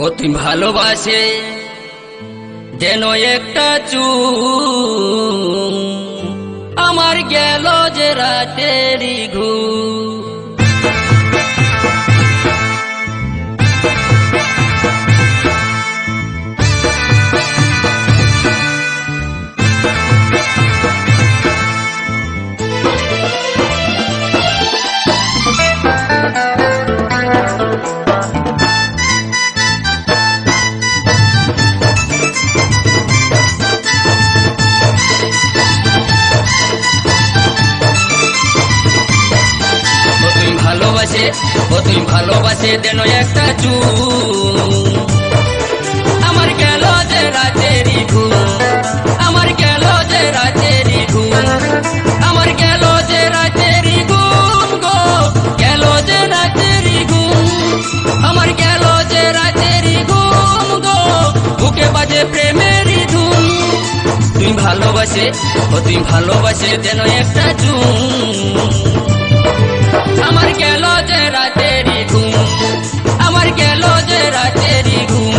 অতি ভালোবাসে যেন একটা চুম আমার গেল যে রাতেরই ঘুম। তুই ভালোবাসে যেন একটা চুম আমার গেল যে রাতেরই ঘুম, আমার গেল যে রাতেরই ঘুম, আমার গেল যে রাতেরই ঘুম গো, গেল যে রাতেরই ঘুম, আমার গেল যে রাতেরই ঘুম গো, বুকে বাজে প্রেমেরই ধুম। তুই ভালোবাসে তুই ভালোবাসে যেন একটা চুম আমার গেল যে রাতেরই ঘুম, আমার গেল যে রাতেরই ঘুম।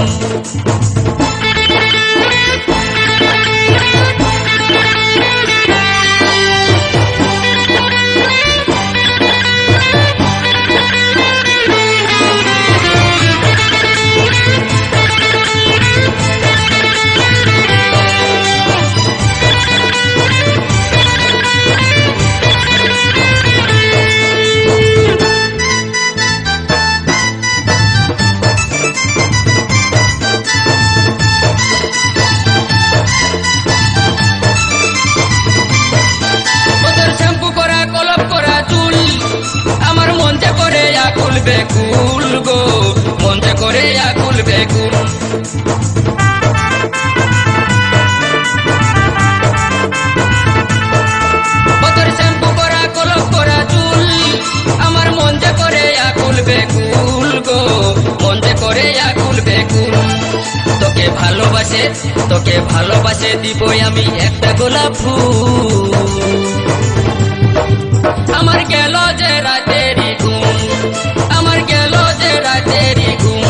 বেকুল গো মন করে আকুল বেকুল, ওদের শ্যাম্পু করা কলপ করা চুল আমার মন করে আকুল বেকুল গো, মন করে আকুল বেকুল। তোকে ভালোবাসে দিবই আমি একটা গোলাপ ফুল আমার গেল যে রাতেরই ঘুম, আমার গেল যে রাতেরই ঘুম।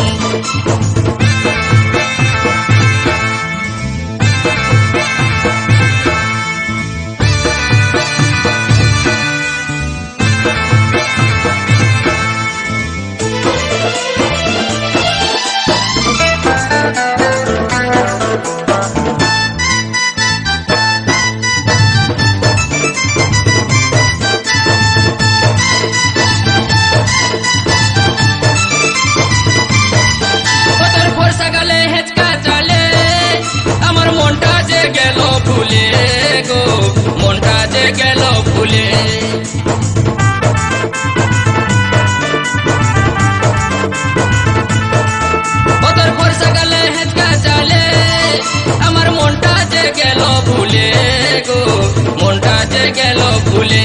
ভুলে গো মনটা যে গেল ভুলে, ওদের বর্ষা গেলে হেঁচকা চালে আমার মনটা যে গেল ভুলে গো, মনটা যে গেল ভুলে।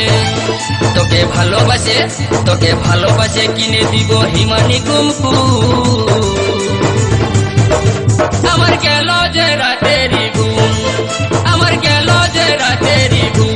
তোকে ভালোবাসে কিনে দিব হিমানি কুমকু আমার গেল যে রাতেরই ঘুম, আমার গেল যে রাতেরই ঘুম।